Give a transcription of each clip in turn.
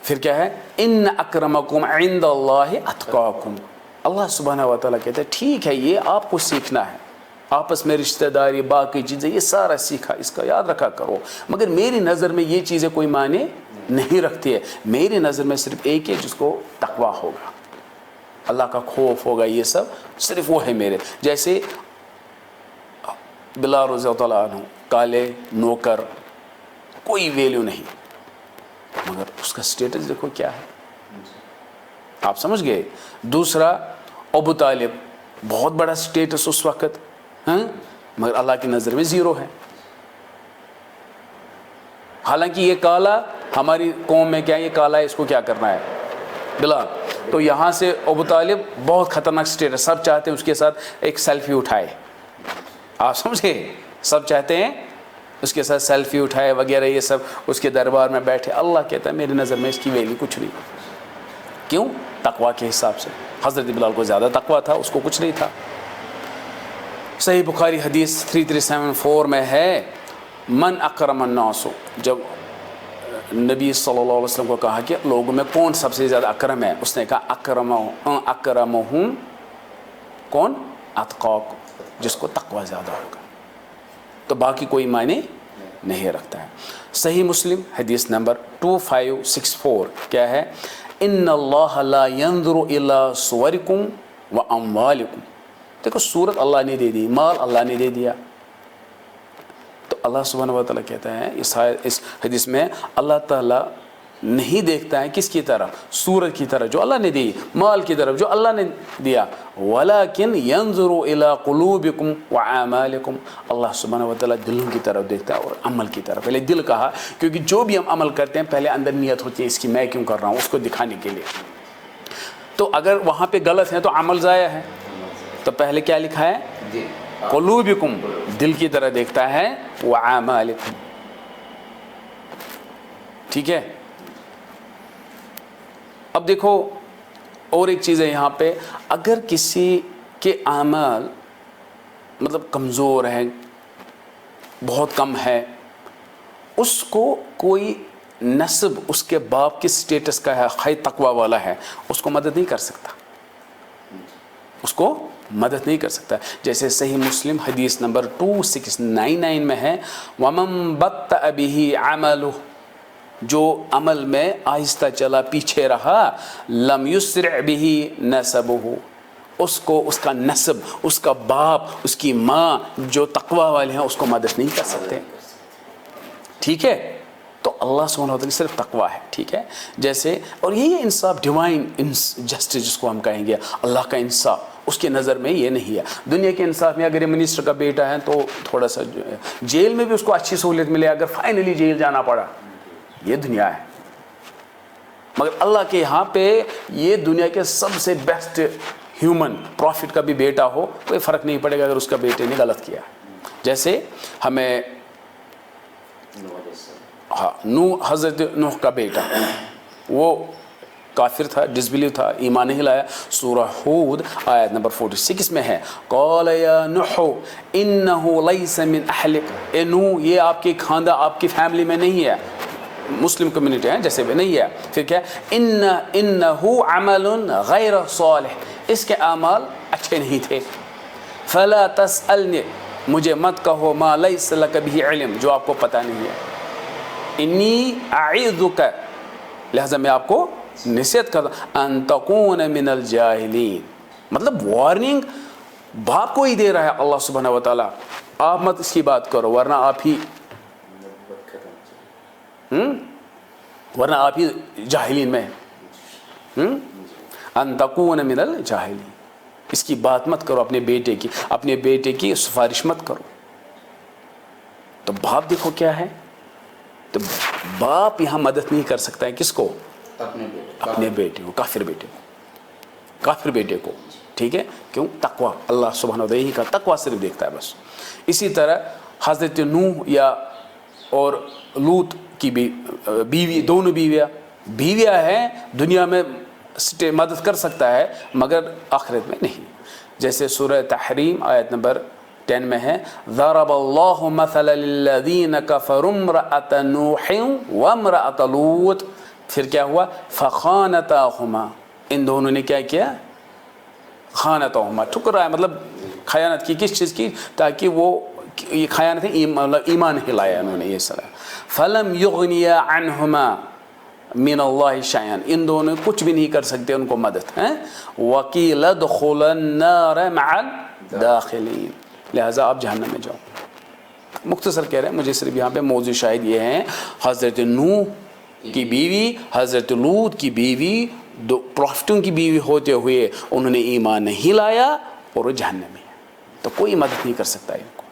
پھر کیا ہے ان اکرمکم عند اللہ اتقاکم. اللہ سبحانہ و تعالیٰ کہتا ہے ٹھیک ہے یہ آپ کو سیکھنا ہے, آپس میں رشتہ داری باقی چیزیں یہ سارا سیکھا, اس کا یاد رکھا کرو, مگر میری نظر میں یہ چیزیں کوئی معنی نہیں رکھتی ہے. میری نظر میں صرف ایک ہے جس کو تقویٰ ہوگا, اللہ کا خوف ہوگا, یہ سب صرف وہ ہے میرے. جیسے بلال رضی اللہ عنہ, کالے نوکر, کوئی ویلیو نہیں, مگر اس کا سٹیٹس دیکھو کیا ہے, آپ سمجھ گئے. دوسرا ابو طالب, بہت بڑا سٹیٹس اس وقت, مگر اللہ کی نظر میں زیرو ہے. حالانکہ یہ کالا ہماری قوم میں کیا ہے, یہ کالا ہے, اس کو کیا کرنا ہے بلال. تو یہاں سے ابو طالب بہت خطرناک سٹیٹس, سب چاہتے ہیں اس کے ساتھ ایک سیلفی اٹھائے, آپ سمجھے, سب چاہتے ہیں اس کے ساتھ سیلفی اٹھائے وغیرہ, یہ سب اس کے دربار میں بیٹھے. اللہ کہتا ہے میری نظر میں اس کی ویلیو کچھ نہیں. کیوں؟ تقویٰ کے حساب سے. حضرت بلال کو زیادہ تقویٰ تھا, اس کو کچھ نہیں تھا. صحیح بخاری حدیث 3374 میں ہے, من اکرم الناس, جب نبی صلی اللہ علیہ وسلم کو کہا کہ لوگوں میں کون سب سے زیادہ اکرم ہے, اس نے کہا اکرمہم کون, اتقاکم, جس کو تقویٰ زیادہ ہوگا. تو باقی کوئی معنی نہیں رکھتا ہے. صحیح مسلم حدیث نمبر 2564 کیا ہے, ان اللہ لا ينظر الى صورکم واموالکم. دیکھو صورت اللہ نے دے دی, مال اللہ نے دے دیا, تو اللہ سبحانہ و تعالیٰ کہتا ہے اس حدیث میں اللہ تعالیٰ نہیں دیکھتا ہے کس کی طرف, صورت کی طرف جو اللہ نے دی, مال کی طرف جو اللہ نے دیا, ولیکن ینظر الی قلوبکم واعمالکم. اللہ سبحانہ و تعالیٰ دلوں کی طرف دیکھتا ہے اور عمل کی طرف. پہلے دل کہا کیونکہ جو بھی ہم عمل کرتے ہیں پہلے اندر نیت ہوتی ہے اس کی میں کیوں کر رہا ہوں, اس کو دکھانے کے لیے. تو اگر وہاں پہ غلط ہے تو عمل ضائع ہے. تو پہلے کیا لکھا ہے, قلوبکم, دل کی طرح دیکھتا ہے, واعمالکم. ٹھیک ہے. اب دیکھو اور ایک چیز ہے یہاں پہ, اگر کسی کے اعمال مطلب کمزور ہے, بہت کم ہے, اس کو کوئی نسب اس کے باپ کی سٹیٹس کا ہے, خیر تقوی والا ہے, اس کو مدد نہیں کر سکتا, اس کو مدد نہیں کر سکتا. جیسے صحیح مسلم حدیث نمبر 2699 میں ہے, وَمَن بَطَّأَ بِهِ عَمَلُهُ, جو عمل میں آہستہ چلا پیچھے رہا, لم یسرع بہ نسبہ, اس کو اس کا نسب, اس کا باپ, اس کی ماں جو تقوی والے ہیں اس کو مدد نہیں کر سکتے. ٹھیک ہے. تو اللہ سبحانہ وتعالی صرف تقوی ہے. ٹھیک ہے. جیسے اور یہی انصاف, ڈیوائن جسٹس جس کو ہم کہیں گے, اللہ کا انصاف, اس کی نظر میں یہ نہیں ہے. دنیا کے انصاف میں اگر یہ منسٹر کا بیٹا ہے تو تھوڑا سا جیل میں بھی اس کو اچھی سہولت ملے, اگر فائنلی جیل جانا پڑا, یہ دنیا ہے. مگر اللہ کے یہاں پہ یہ دنیا کے سب سے بیسٹ ہیومن پروفٹ کا بھی بیٹا ہو, کوئی فرق نہیں پڑے گا اگر اس کا بیٹے نے غلط کیا. جیسے ہمیں حضرت نوح کا بیٹا, وہ کافر تھا, ڈسبلیو تھا, ایمان نہیں لایا. سورہ ہود آیت نمبر 46 میں ہے, قال یا نوح انہ لیس من اہلک, اے نوح یہ آپ کی خاندان, آپ کی فیملی میں نہیں ہے, مسلم کمیونٹی ہیں جیسے بھی نہیں ہے. پھر کیا, انہ عمل غیر صالح, اس کے اعمال اچھے نہیں تھے. فلا تسألنی, مجھے مت کہو ما لیس لک بہ علم, جو آپ کو پتہ نہیں ہے. انی اعیذک, لہذا میں آپ کو نصیحت کرتا ہوں, ان تکون من الجاہلین. مطلب وارننگ باپ کو ہی دے رہا ہے اللہ سبحانہ و تعالیٰ, آپ مت اس کی بات کرو ورنہ آپ ہی جاہلین میں, ان تکون من الجاہلین. اس کی بات مت کرو اپنے بیٹے کی سفارش مت کرو. تو باپ دیکھو کیا ہے, تو باپ یہاں مدد نہیں کر سکتا ہے کس کو, اپنے بیٹے کو, کافر بیٹے کو. ٹھیک ہے. کیوں؟ تقوی, اللہ سبحانہ و تعالیٰ کا تقوی صرف دیکھتا ہے بس. اسی طرح حضرت نوح یا اور لوط کی بیوی, دونوں بیویاں ہیں, دنیا میں مدد کر سکتا ہے مگر آخرت میں نہیں. جیسے سورہ تحریم آیت نمبر 10 میں ہے, ضرب اللہ مثلا للذین کفروا امرأۃ نوح وامرأۃ لوط پھر کیا ہوا؟ فخانتاہما، ان دونوں نے کیا کیا؟ خانتاہما، ٹھکرایا، مطلب خیانت کی. کس چیز کی؟ تاکہ وہ یہ خیانت ہے مطلب ایمان ہلایا انہوں نے یہ سارا. فلم یغنیا عنہما من اللہ شیئا، ان دونوں کچھ بھی نہیں کر سکتے ان کو مدد ہیں. وقیل ادخلا النار مع الداخلین، لہذا آپ جہنم میں جاؤ. مختصر کہہ رہے ہیں، مجھے صرف یہاں پہ موضوع شاہد یہ ہیں، حضرت نوح کی بیوی، حضرت لوط کی بیوی، دو پروفٹوں کی بیوی ہوتے ہوئے انہوں نے ایمان نہیں لایا اور وہ جہنم میں، تو کوئی مدد نہیں کر سکتا ان کو.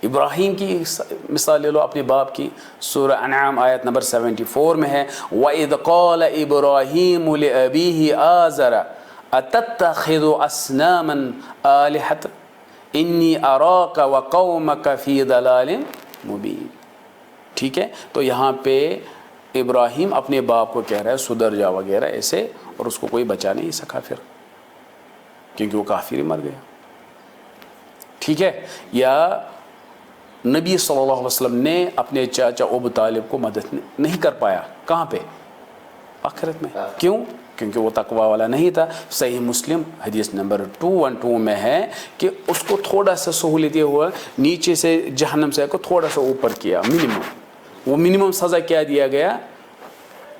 ابراہیم کی مثال لے لو اپنے باپ کی، سورہ انعام آیت نمبر 74 میں ہے، وَإِذْ قَالَ إِبْرَاهِيمُ لِأَبِيهِ آزَرَ أَتَتَّخِذُ أَصْنَامًا آلِهَةً إِنِّي أَرَاكَ وَقَوْمَكَ فِي ضَلَالٍ مُبِينٍ. ٹھیک ہے، تو یہاں پہ ابراہیم اپنے باپ کو کہہ رہا ہے سدھر جا وغیرہ ایسے، اور اس کو کوئی بچا نہیں سکا پھر، کیونکہ وہ کافر ہی مر گیا. ٹھیک ہے، یا نبی صلی اللہ علیہ وسلم نے اپنے چاچا ابو طالب کو مدد نہیں کر پایا. کہاں پہ؟ آخرت میں. کیوں؟ کیونکہ وہ تقوی والا نہیں تھا. صحیح مسلم حدیث نمبر 212 میں ہے کہ اس کو تھوڑا سا سہولت یہ ہوا، نیچے سے جہنم سے کو تھوڑا سا اوپر کیا، منیمم. وہ منیمم سزا کیا دیا گیا؟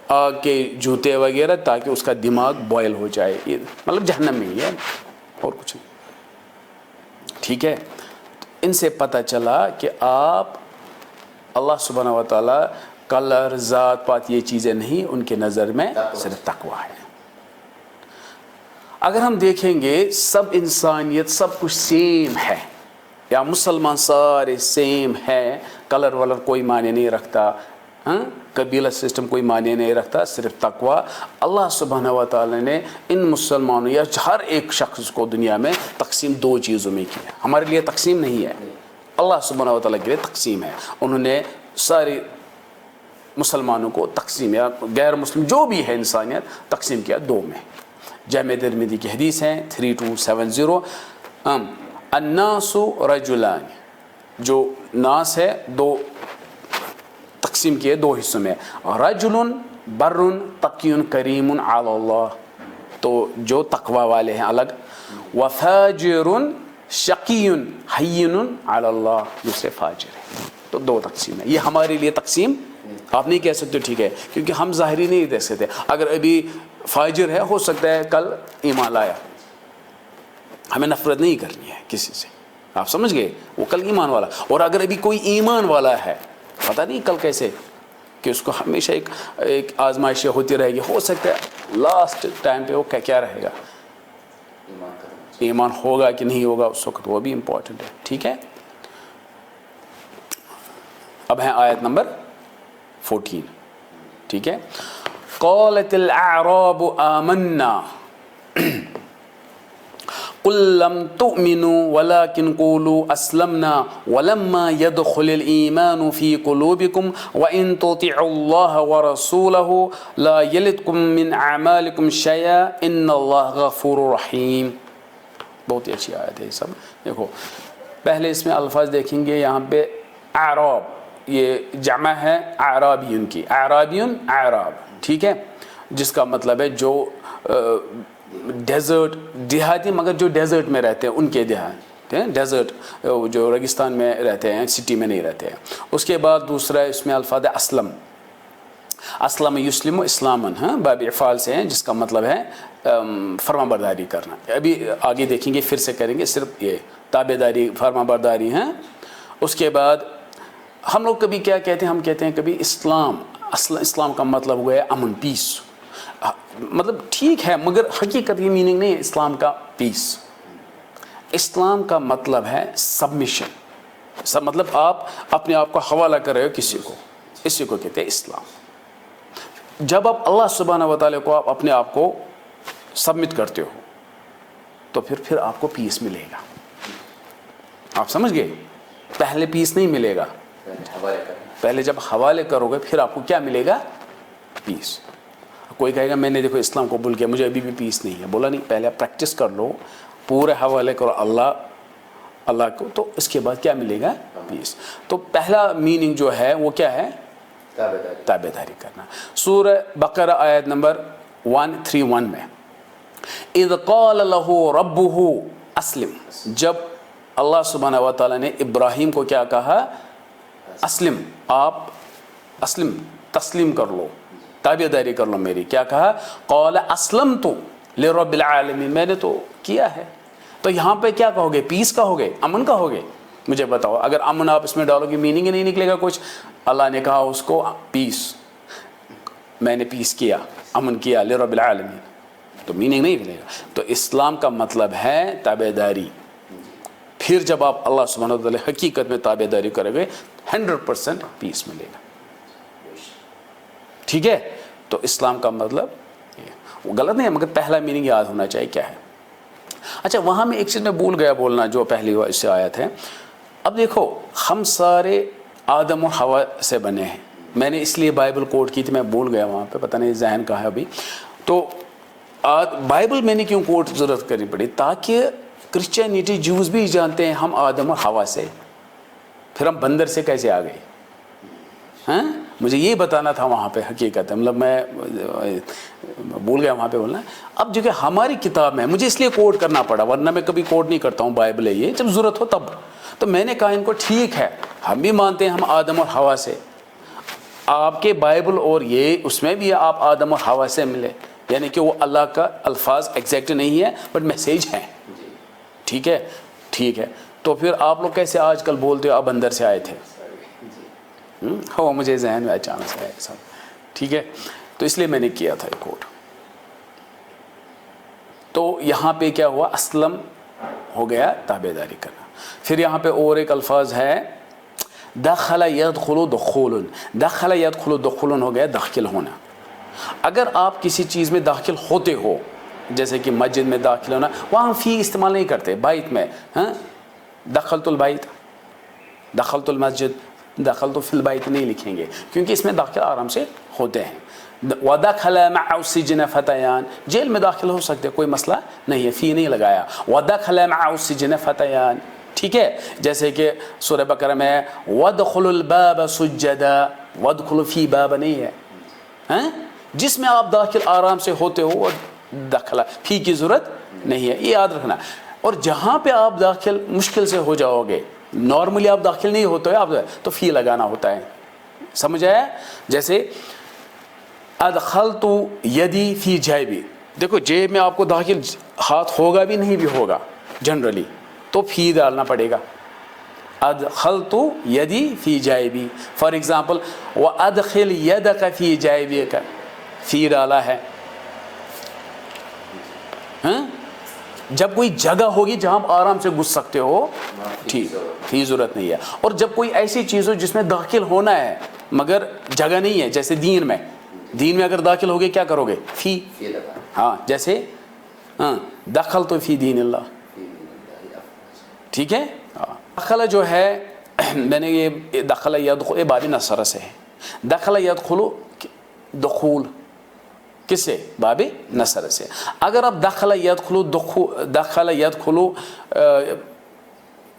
آگ کے جوتے وغیرہ، تاکہ اس کا دماغ بوائل ہو جائے. یہ مطلب جہنم میں ہی ہے اور کچھ نہیں. ٹھیک ہے، ان سے پتہ چلا کہ آپ اللہ سبحانہ و تعالیٰ کلر، ذات پات یہ چیزیں نہیں، ان کے نظر میں صرف تقوی ہے. اگر ہم دیکھیں گے سب انسانیت سب کچھ سیم ہے، یا مسلمان سارے سیم ہے، کلر ولر کوئی معنی نہیں رکھتا، قبیلہ سسٹم کوئی معنی نہیں رکھتا، صرف تقوی. اللہ سبحانہ و تعالیٰ نے ان مسلمانوں یا ہر ایک شخص کو دنیا میں تقسیم دو چیزوں میں کیا. ہمارے لیے تقسیم نہیں ہے، اللہ سبحانہ و تعالیٰ کے لیے تقسیم ہے. انہوں نے سارے مسلمانوں کو تقسیم، یا غیر مسلم جو بھی ہے انسانیت، تقسیم کیا دو میں. جامع ترمذی کی حدیث ہے 3270، الناس رجلان، جو ناس ہے دو تقسیم کیے دو حصوں میں، رجل بر تقی کریم علی اللہ، تو جو تقوی والے ہیں الگ، وفاجر شقی حین علی اللہ، دوسرے فاجر ہیں. تو دو تقسیم ہے. یہ ہمارے لیے تقسیم آپ نہیں کہہ سکتے ٹھیک ہے، کیونکہ ہم ظاہری نہیں دیکھ سکتے. اگر ابھی فاجر ہے، ہو سکتا ہے کل ایمان لایا، ہمیں نفرت نہیں کرنی ہے کسی سے، آپ سمجھ گئے، وہ کل ایمان والا. اور اگر ابھی کوئی ایمان والا ہے، پتہ نہیں کل کیسے، کہ اس کو ہمیشہ ایک آزمائشیں ہوتی رہے گی، ہو سکتا ہے لاسٹ ٹائم پہ وہ کیا رہے گا، ایمان ہوگا کہ نہیں ہوگا اس وقت، وہ بھی امپورٹنٹ ہے. ٹھیک ہے، اب ہے آیت نمبر 14. ٹھیک ہے، قالت الاعراب آمنا قل لم تؤمنوا ولكن قولوا اسلمنا ولما يدخل الايمان في قلوبكم وان تطيعوا الله ورسوله لا يلدكم من اعمالكم شيئا ان الله غفور رحيم. بہت ہی اچھی آیت ہے. سب دیکھو، پہلے اس میں الفاظ دیکھیں گے، یہاں پہ اعراب یہ جمع ہے اعرابیون کی، اعرابیون اعراب، ٹھیک ہے، جس کا مطلب ہے جو ڈیزرٹ، دیہاتی، مگر جو ڈیزرٹ میں رہتے ہیں ان کے دیہات، ڈیزرٹ جو ریگستان میں رہتے ہیں، سٹی میں نہیں رہتے ہیں. اس کے بعد دوسرا اس میں الفاظ اسلم، اسلم یسلم اسلامن، ہاں باب افعال سے ہیں، جس کا مطلب ہے فرما برداری کرنا. ابھی آگے دیکھیں گے، پھر سے کریں گے، صرف یہ تابع داری، فرما برداری ہیں. اس کے بعد ہم لوگ کبھی کیا کہتے ہیں، ہم کہتے ہیں کبھی اسلام، اصل اسلام کا مطلب ہوا ہے امن، پیس. مطلب ٹھیک ہے، مگر حقیقت یہ میننگ نہیں ہے اسلام کا پیس. اسلام کا مطلب ہے سبمیشن، مطلب آپ اپنے آپ کو حوالہ کر رہے ہو کسی کو، اسی کو کہتے ہیں اسلام. جب آپ اللہ سبحانہ و تعالیٰ کو، آپ اپنے آپ کو سبمٹ کرتے ہو، تو پھر آپ کو پیس ملے گا. آپ سمجھ گئے؟ پہلے پیس نہیں ملے گا، پہلے جب حوالے کرو گے پھر آپ کو کیا ملے گا؟ پیس. کوئی کہے گا میں نے دیکھو اسلام قبول کیا، مجھے ابھی بھی پیس نہیں ہے. بولا نہیں، پہلے آپ پریکٹس کر لو، پورے حوالے کرو اللہ کو، تو اس کے بعد کیا ملے گا؟ پیس. تو پہلا میننگ جو ہے وہ کیا ہے؟ تابع داری کرنا. سورہ بقرہ آیت نمبر 131 میں اذ قال له ربه اسلم، جب اللہ سبحانہ و تعالیٰ نے ابراہیم کو کیا کہا؟ اسلم، آپ اسلم، تسلیم کر لو، تابع داری کر لو میری. کیا کہا؟ قال اسلمت لرب العالمین، میں نے تو کیا ہے. تو یہاں پہ کیا کہو گے؟ پیس کہو گے؟ امن کہو گے؟ مجھے بتاؤ. اگر امن آپ اس میں ڈالو گے میننگ ہی نہیں نکلے گا کچھ. اللہ نے کہا اس کو پیس، میں نے پیس کیا، امن کیا لرب العالمین، تو میننگ نہیں ملے گا. تو اسلام کا مطلب ہے تابع داری. پھر جب آپ اللہ سبحانہ و تعالیٰ حقیقت میں تابع داری کریں گے 100% پیس ملے گا. ٹھیک ہے؟ تو اسلام کا مطلب وہ غلط نہیں ہے، مگر پہلا میننگ یاد ہونا چاہیے کیا ہے. اچھا، وہاں میں ایک چیز میں بھول گیا بولنا جو پہلی اس سے آیت ہے. اب دیکھو، ہم سارے آدم و حوا سے بنے ہیں. میں نے اس لیے بائبل کوٹ کی تھی، میں بھول گیا وہاں پہ، پتہ نہیں ذہن کہاں ہے ابھی. تو بائبل میں نے کیوں کوٹ ضرورت کرنی پڑی؟ تاکہ کرسچینٹی جوز بھی جانتے ہیں ہم آدم اور حوا سے، پھر ہم بندر سے کیسے آ گئے. ہاں، مجھے یہ بتانا تھا وہاں پہ حقیقت ہے، مطلب میں بھول گیا وہاں پہ بولنا. اب جو کہ ہماری کتاب میں مجھے اس لیے کوٹ کرنا پڑا، ورنہ میں کبھی کوٹ نہیں کرتا ہوں. بائبل ہے یہ، جب ضرورت ہو تب. تو میں نے کہا ان کو ٹھیک ہے، ہم بھی مانتے ہیں ہم آدم اور حوا سے. آپ کے بائبل اور یہ اس میں بھی آپ آدم اور حوا سے ملے، یعنی کہ وہ اللہ کا الفاظ ایگزیکٹ نہیں ہے بٹ میسیج ہیں. ٹھیک ہے، ٹھیک ہے. تو پھر آپ لوگ کیسے آج کل بولتے ہو آپ اندر سے آئے تھے؟ ہو مجھے ذہن میں اچانک سے آیا سب. ٹھیک ہے، تو اس لیے میں نے کیا تھا یہ کوٹ. تو یہاں پہ کیا ہوا؟ اسلم ہو گیا تابع داری کرنا. پھر یہاں پہ اور ایک الفاظ ہے دخل یدخل دخول. دخل یدخل دخول ہو گیا داخل ہونا. اگر آپ کسی چیز میں داخل ہوتے ہو، جیسے کہ مسجد میں داخل ہونا، وہاں فی استعمال نہیں کرتے. بیت میں ہاں دخلت البیت، دخلت المسجد، دخلت فی البیت نہیں لکھیں گے، کیونکہ اس میں داخل آرام سے ہوتے ہیں. وَدَخَلَ مَعَ السِّجْنِ فَتَيَانِ، جیل میں داخل ہو سکتے، کوئی مسئلہ نہیں ہے، فی نہیں لگایا. وَدَخَلَ مَعَ السِّجْنِ فَتَيَانِ. ٹھیک ہے، جیسے کہ سورہ بقرہ میں وَادْخُلُوا الْبَابَ سُجَّدًا، وَادْخُلُوا فی باب نہیں ہے، ہاں جس میں آپ داخل آرام سے ہوتے ہو، اور داخلہ فی کی ضرورت نہیں ہے، یہ یاد رکھنا. اور جہاں پہ آپ داخل مشکل سے ہو جاؤ گے، نارملی آپ داخل نہیں ہوتے آپ تو فی لگانا ہوتا ہے. سمجھ آیا؟ جیسے ادخلت یدی فی جیبی، دیکھو جیب میں آپ کو داخل ہاتھ ہوگا بھی نہیں بھی ہوگا جنرلی، تو فی ڈالنا پڑے گا. ادخلت یدی فی جیبی، فار ایگزامپل وادخل یدک فی جیبک، فی ڈالا ہے. ہاں، جب کوئی جگہ ہوگی جہاں آپ آرام سے گھس سکتے ہو، ٹھیک، فی ضرورت نہیں ہے. اور جب کوئی ایسی چیز ہو جس میں داخل ہونا ہے مگر جگہ نہیں ہے، جیسے دین میں، دین میں اگر داخل ہوگے کیا کرو گے؟ فی. ہاں، جیسے ہاں دخلت فی دین اللہ. ٹھیک ہے. دخل جو ہے میں نے یہ دخل یدخل، یہ باب نصر سے ہے. دخل یدخل دخول کس سے؟ باب نصر سے. اگر آپ دخل یدخل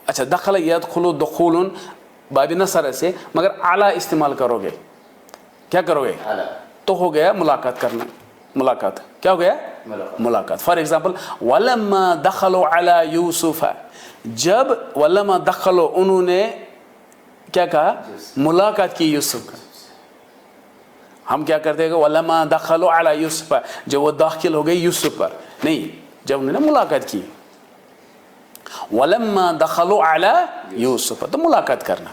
اچھا دخل یدخل دخول باب نصر سے، مگر اعلی استعمال کرو گے، کیا کرو گے؟ تو ہو گیا ملاقات کرنا. ملاقات کیا ہو گیا؟ ملاقات. فار ایگزامپل ولما دخلوا علی یوسف، جب ولما دخلوا انہوں نے کیا کہا؟ ملاقات کی یوسف کا. ہم کیا کرتے ہیں کہ ولما دخلوا علی یوسف، جب وہ داخل ہو گئے یوسف پر، نہیں، جب انہوں نے ملاقات کی. ولما دخلوا علی یوسف، تو ملاقات کرنا،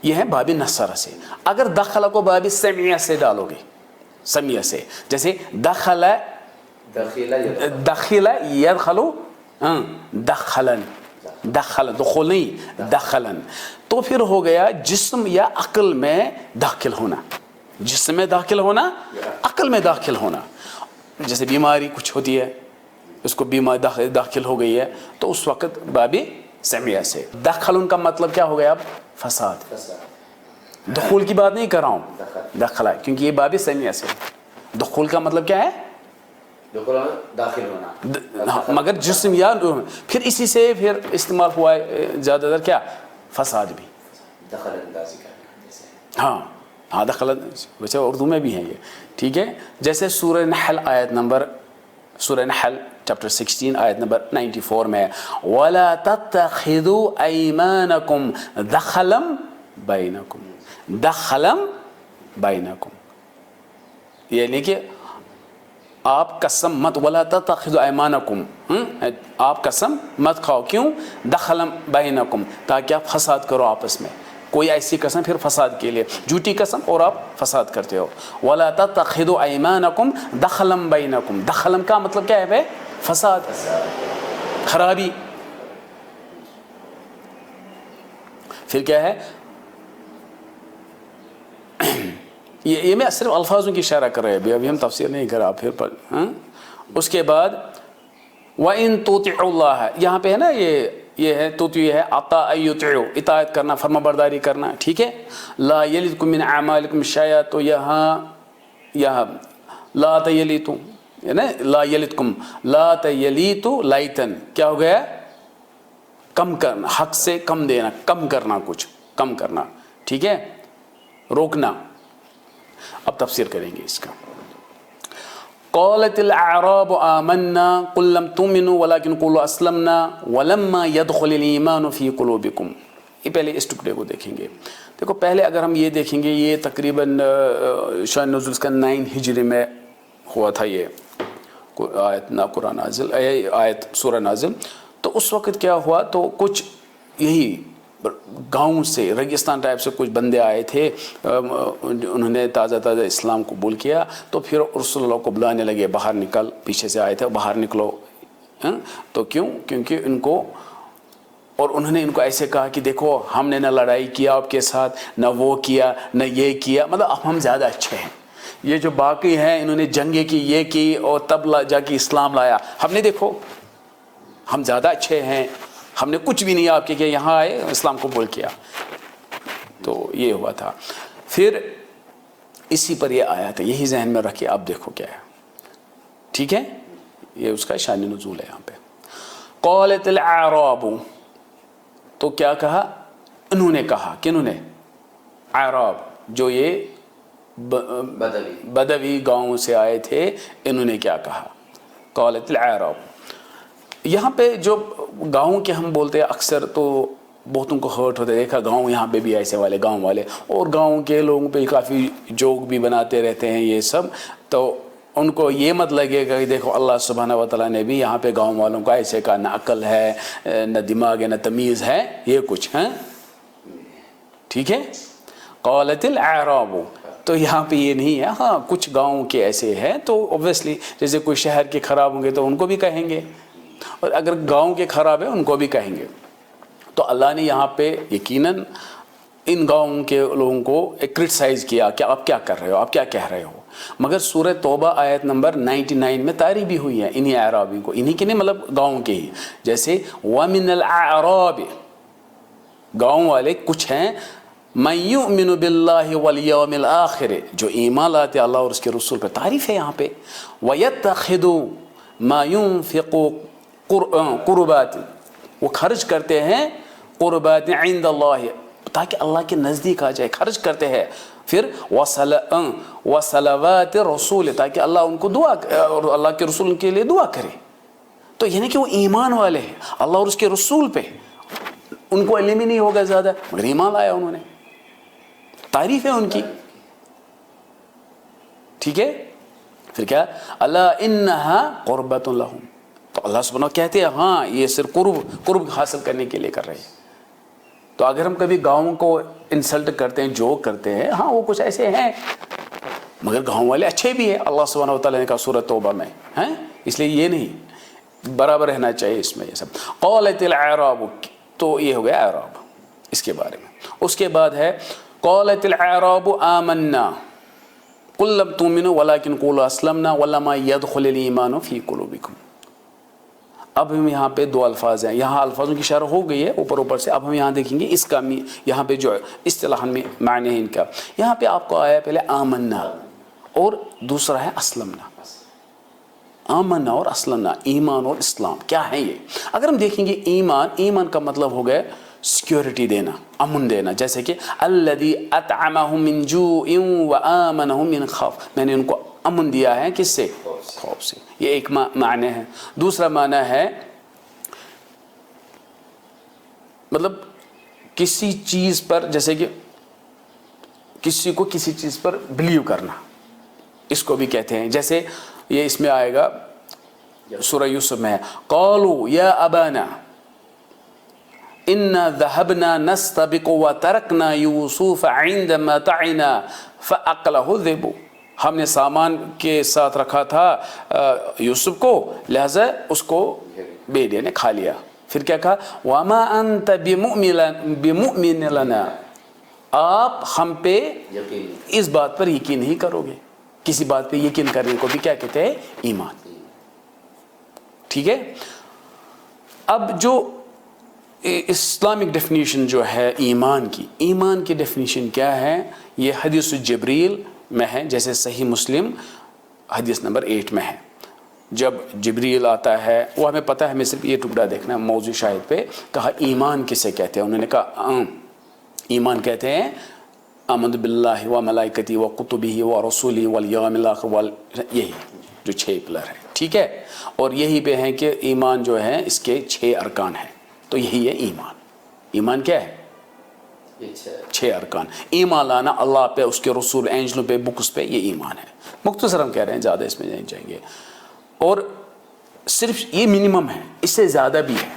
یہ ہے باب نصر سے. اگر دخل کو باب سمیہ سے ڈالو گے، سمیہ سے، جیسے دخل یدخل دخلن، دخل دخول نہیں دخلن، تو پھر ہو گیا جسم یا عقل میں داخل ہونا. جسم میں داخل ہونا، عقل میں داخل ہونا. جیسے بیماری کچھ ہوتی ہے، اس کو بیماری داخل ہو گئی ہے، تو اس وقت باب سمیہ سے. دخل کا مطلب کیا ہو گیا؟ اب فساد. دخول کی بات نہیں کر رہا ہوں، دخل، کیونکہ یہ باب سمیہ سے. دخول کا مطلب کیا ہے؟ داخل ہونا، مگر جسم یا پھر اسی سے پھر استعمال ہوا ہے زیادہ تر کیا؟ فساد بھی. دخل اندازی کرنا. ہاں ہاں دخل ویسے اردو میں بھی ہیں یہ, ٹھیک ہے. جیسے سورہ نحل آیت نمبر, سورہ نحل چیپٹر 16 آیت نمبر 94 میں وَلَا تَتَّخِذُوا أَيْمَانَكُمْ دَخَلًا بَيْنَكُمْ, دَخَلًا بَيْنَكُمْ, یعنی کہ آپ قسم مت, وَلَا تَتَّخِذُوا أَيْمَانَكُمْ, آپ قسم مت کھاؤ, کیوں؟ دَخَلًا بَيْنَكُمْ, تاکہ آپ فساد کرو آپس میں. کوئی ایسی قسم پھر فساد کے لیے, جھوٹی قسم اور آپ فساد کرتے ہو. وَلَا تَتَّخِذُوا أَيْمَانَكُمْ دَخَلًا بَيْنَكُمْ, دخلًا کا مطلب کیا ہے؟ فساد, خرابی. پھر کیا ہے؟ یہ میں صرف الفاظوں کی اشارہ کر رہے ہیں, ابھی ہم تفسیر نہیں کر رہا. پھر اس کے بعد وَإِن تُطِعُوا اللَّهَ, یہاں پہ ہے نا یہ ہے توتیع ہے عطا ایطیعوا, اطاعت کرنا, فرما برداری کرنا, ٹھیک ہے. لا یلدکم من اعمالکم شیئا, تو یہاں لا تیلیتو, لا یلدکم, لا تیلیتو لائتن, کیا ہو گیا؟ کم کرنا, حق سے کم دینا, کم کرنا, کچھ کم کرنا, ٹھیک ہے, روکنا. اب تفسیر کریں گے اس کا. قالت الاعراب آمنا قل لم تؤمنوا ولكن قولوا اسلمنا ولما يدخل الايمان في قلوبكم. یہ پہلے اس ٹکڑے کو دیکھیں گے. دیکھو پہلے اگر ہم یہ دیکھیں گے, یہ تقریباً شان نزول کا 9 ہجری میں ہوا تھا یہ آیت قرآن نازل, آیت سورہ نازل. تو اس وقت کیا ہوا, تو کچھ یہی گاؤں سے, ریگستان ٹائپ سے کچھ بندے آئے تھے, انہوں نے تازہ اسلام قبول کیا. تو پھر رسول اللہ کو بلانے لگے, باہر نکل, پیچھے سے آئے تھے, باہر نکلو. تو کیوں؟ کیونکہ ان کو, اور انہوں نے ان کو ایسے کہا کہ دیکھو ہم نے نہ لڑائی کیا آپ کے ساتھ, نہ وہ کیا, نہ یہ کیا, مطلب اب ہم زیادہ اچھے ہیں. یہ جو باقی ہیں انہوں نے جنگیں کی, یہ کی, اور تب جا کے اسلام لایا. ہم نے دیکھو ہم زیادہ اچھے ہیں, ہم نے کچھ بھی نہیں آپ کے کیا, یہاں آئے اسلام قبول کیا. تو یہ ہوا تھا. پھر اسی پر یہ آیا تھا, یہی ذہن میں رکھے. اب دیکھو کیا ہے, ٹھیک ہے, یہ اس کا شان نزول ہے یہاں پہ. قالت الاعراب, تو کیا کہا انہوں نے, کہا کنہوں نے؟ اعراب, جو یہ بدوی گاؤں سے آئے تھے, انہوں نے کیا کہا؟ قالت الاعراب. یہاں پہ جو گاؤں کے ہم بولتے ہیں اکثر, تو بہتوں کو ہرٹ ہوتا ہے. دیکھا گاؤں یہاں پہ بھی ایسے والے گاؤں والے, اور گاؤں کے لوگوں پہ کافی جوک بھی بناتے رہتے ہیں یہ سب. تو ان کو یہ مت لگے گا کہ دیکھو اللہ سبحانہ و تعالیٰ نے بھی یہاں پہ گاؤں والوں کو ایسے کہا, نہ عقل ہے, نہ دماغ ہے, نہ تمیز ہے, یہ کچھ ہیں, ٹھیک ہے. قالت الاعراب, تو یہاں پہ یہ نہیں ہے. ہاں کچھ گاؤں کے ایسے ہیں, تو اوبویسلی جیسے کوئی شہر کے خراب ہوں گے تو ان کو بھی کہیں گے, اور اگر گاؤں کے خراب ہیں ان کو بھی کہیں گے. تو اللہ نے یہاں پہ یقیناً ان گاؤں کے لوگوں کو کرٹیسائز کیا کہ آپ کیا کر رہے ہو, آپ کیا کہہ رہے ہو. مگر سورہ توبہ آیت نمبر 99 میں تعریف بھی ہوئی ہے انہی اعرابی کو, انہی کے نہیں, مطلب گاؤں کے ہی. جیسے وَمِنَ الْأَعْرَابِ, گاؤں والے کچھ ہیں, مَن يُؤْمِنُ بِاللَّهِ وَالْيَوْمِ الْآخِرِ, جو ایمان لاتے اللہ اور اس کے رسول پر. تعریف ہے یہاں پہ. وَيَتَّخِذُ مَا يُنْفِقُ قُرُبَاتٍ, وہ خرچ کرتے ہیں قربات عند اللہ, تاکہ اللہ کے نزدیک آ جائے, خرچ کرتے ہیں. پھر وصلوات رسول, تاکہ اللہ ان کو دعا, اور اللہ کے رسول کے لیے دعا کرے. تو یعنی کہ وہ ایمان والے ہیں اللہ اور اس کے رسول پہ, ان کو علم ہی نہیں ہوگا زیادہ, مگر ایمان لایا انہوں نے. تعریف ہے ان کی, ٹھیک ہے. پھر کیا؟ اللہ انہا قربۃ لہم, تو اللہ سبحانہ کہتے ہیں ہاں یہ صرف قرب حاصل کرنے کے لیے کر رہے ہیں. تو اگر ہم کبھی گاؤں کو انسلٹ کرتے ہیں, جوک کرتے ہیں, ہاں وہ کچھ ایسے ہیں, مگر گاؤں والے اچھے بھی ہیں. اللہ سبحانہ و تعالیٰ نے کہا سورۃ توبہ میں ہیں, اس لیے یہ نہیں, برابر رہنا چاہیے اس میں یہ سب. قالت الاعراب, تو یہ ہو گیا اعراب اس کے بارے میں. اس کے بعد ہے قالت الاعراب آمنا قل لم تؤمنوا ولكن قولوا اسلمنا ولما يدخل الايمان في قلوبكم. اب ہم یہاں پہ دو الفاظ ہیں, یہاں الفاظوں کی شرح ہو گئی ہے اوپر سے. اب ہم یہاں دیکھیں گے اس کا یہاں پہ جو اصطلاحاً میں معنی ہے ان کا. یہاں پہ آپ کو آیا پہلے آمنا, اور دوسرا ہے اسلمنا. آمنا اور اسلمنا، ایمان اور اسلام کیا ہے یہ؟ اگر ہم دیکھیں گے ایمان کا مطلب ہو گیا سیکیورٹی دینا، امن دینا، جیسے کہ الذی اطعمہم من جوع وآمنہم من خوف، میں نے ان کو امن دیا ہے کس سے؟ خوف سے. یہ ایک معنی ہے. دوسرا معنی ہے مطلب کسی چیز پر، جیسے کہ کسی کو کسی چیز پر بلیو کرنا، اس کو بھی کہتے ہیں. جیسے یہ اس میں آئے گا سورہ یوسف میں ہے قالوا یا ابانا انا ذهبنا نستبق وتركنا یوسف عند متاعنا فاکلہ الذئب، ہم نے سامان کے ساتھ رکھا تھا یوسف کو، لہذا اس کو بھیڑیے نے کھا لیا. پھر کیا کہا وما انت بمؤمن لنا، آپ ہم پہ اس بات پر یقین نہیں کرو گے. کسی بات پہ یقین کرنے کو بھی کیا کہتے ہیں؟ ایمان. ٹھیک ہے. اب جو اسلامک ڈیفینیشن جو ہے ایمان کی ڈیفینیشن کیا ہے؟ یہ حدیث جبریل میں ہے، جیسے صحیح مسلم حدیث نمبر 8 میں ہے. جب جبریل آتا ہے، وہ ہمیں پتہ ہے، ہمیں صرف یہ ٹکڑا دیکھنا ہے موضوع شاہد پہ. کہا ایمان کسے کہتے ہیں؟ انہوں نے کہا ایمان کہتے ہیں آمنت باللہ و ملائکتی و کتبہ و رسولہ والیوم الآخر، یہی جو 6 پلر ہیں. ٹھیک ہے. اور یہی پہ ہیں کہ ایمان جو ہے اس کے 6 ارکان ہیں. تو یہی ہے ایمان. ایمان کیا ہے؟ 6 ارکان. ایمان لانا اللہ پہ، اس کے رسول، اینجلوں پہ، بکس پہ، یہ ایمان ہے. مختصر ہم کہہ رہے ہیں، زیادہ اس میں نہیں جائیں گے. اور صرف یہ منیمم ہے، اس سے زیادہ بھی ہے،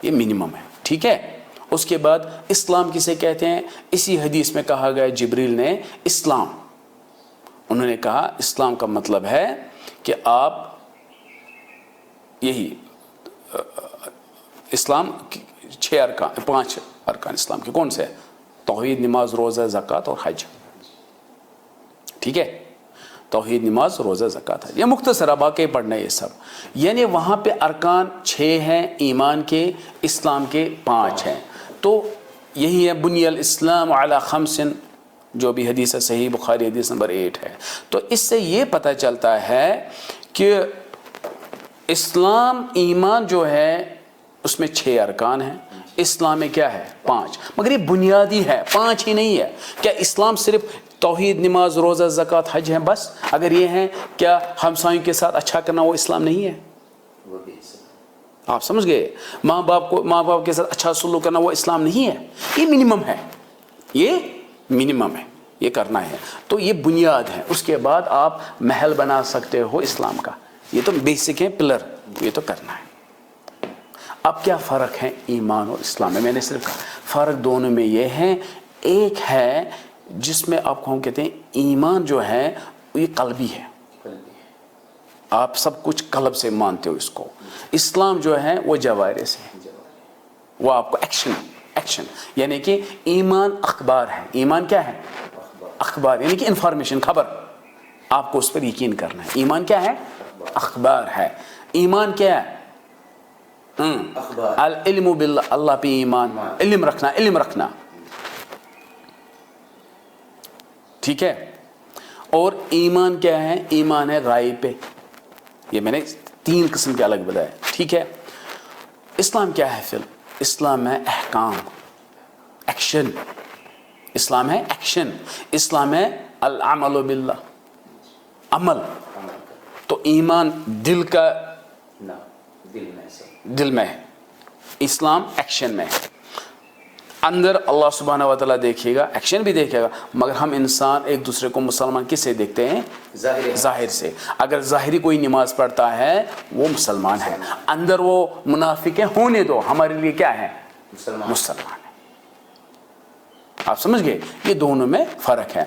یہ منیمم ہے. ٹھیک ہے. اس کے بعد اسلام کسے کہتے ہیں؟ اسی حدیث میں کہا گیا جبریل نے اسلام، انہوں نے کہا اسلام کا مطلب ہے کہ آپ یہی اسلام 6 ارکان، 5 ارکان اسلام کے کون سے؟ توحید، نماز، روزہ، زکوٰۃ اور حج. ٹھیک ہے. توحید، نماز، روزہ، زکوٰۃ، حج. یہ مختصر اب واقعی پڑھنا ہے یہ سب. یعنی وہاں پہ ارکان 6 ہیں ایمان کے، اسلام کے 5 ہیں. تو یہی ہے بنی الاسلام علی 5، جو بھی حدیث ہے صحیح بخاری حدیث نمبر 8 ہے. تو اس سے یہ پتہ چلتا ہے کہ اسلام ایمان جو ہے اس میں 6 ارکان ہیں، اسلام میں کیا ہے؟ 5. مگر یہ بنیادی ہے، 5 ہی نہیں ہے. کیا اسلام صرف توحید، نماز، روزہ، زکوٰۃ، حج ہیں بس؟ اگر یہ ہیں، کیا ہمسایوں کے ساتھ اچھا کرنا وہ اسلام نہیں ہے؟ آپ سمجھ گئے؟ ماں باپ کے ساتھ اچھا سلوک کرنا وہ اسلام نہیں ہے؟ یہ منیمم ہے، یہ منیمم ہے، یہ کرنا ہے. تو یہ بنیاد ہے. اس کے بعد آپ محل بنا سکتے ہو اسلام کا. یہ تو بیسک ہے، پلر، یہ تو کرنا ہے. اب کیا فرق ہے ایمان اور اسلام میں؟ میں نے صرف کہا فرق دونوں میں یہ ہے. ایک ہے جس میں آپ کو ہم کہتے ہیں ایمان جو ہے یہ قلبی ہے، آپ سب کچھ قلب سے مانتے ہو اس کو. اسلام جو ہے وہ جوارے سے ہے، وہ آپ کو ایکشن، یعنی کہ ایمان اخبار ہے. ایمان کیا ہے؟ اخبار، یعنی کہ انفارمیشن، خبر، آپ کو اس پر یقین کرنا ہے. ایمان کیا ہے؟ اخبار ہے. ایمان کیا ہے؟ العلم باللہ، اللہ پہ ایمان، علم رکھنا. ٹھیک ہے. اور ایمان کیا ہے؟ ایمان ہے غائب پہ. یہ میں نے 3 قسم کے الگ بتایا. ٹھیک ہے. اسلام کیا ہے پھر؟ اسلام ہے احکام، ایکشن. اسلام ہے ایکشن. اسلام ہے العمل باللہ، عمل. تو ایمان دل کا، دل میں ہے. اسلام ایکشن میں ہے. اندر اللہ سبحانہ و تعالیٰ دیکھے گا، ایکشن بھی دیکھے گا. مگر ہم انسان ایک دوسرے کو مسلمان کس سے دیکھتے ہیں؟ ظاہر سے. اگر ظاہری کوئی نماز پڑھتا ہے وہ مسلمان ہے، اندر وہ منافق ہے، ہونے دو، ہمارے لیے کیا ہے؟ مسلمان ہے. آپ سمجھ گئے؟ یہ دونوں میں فرق ہے.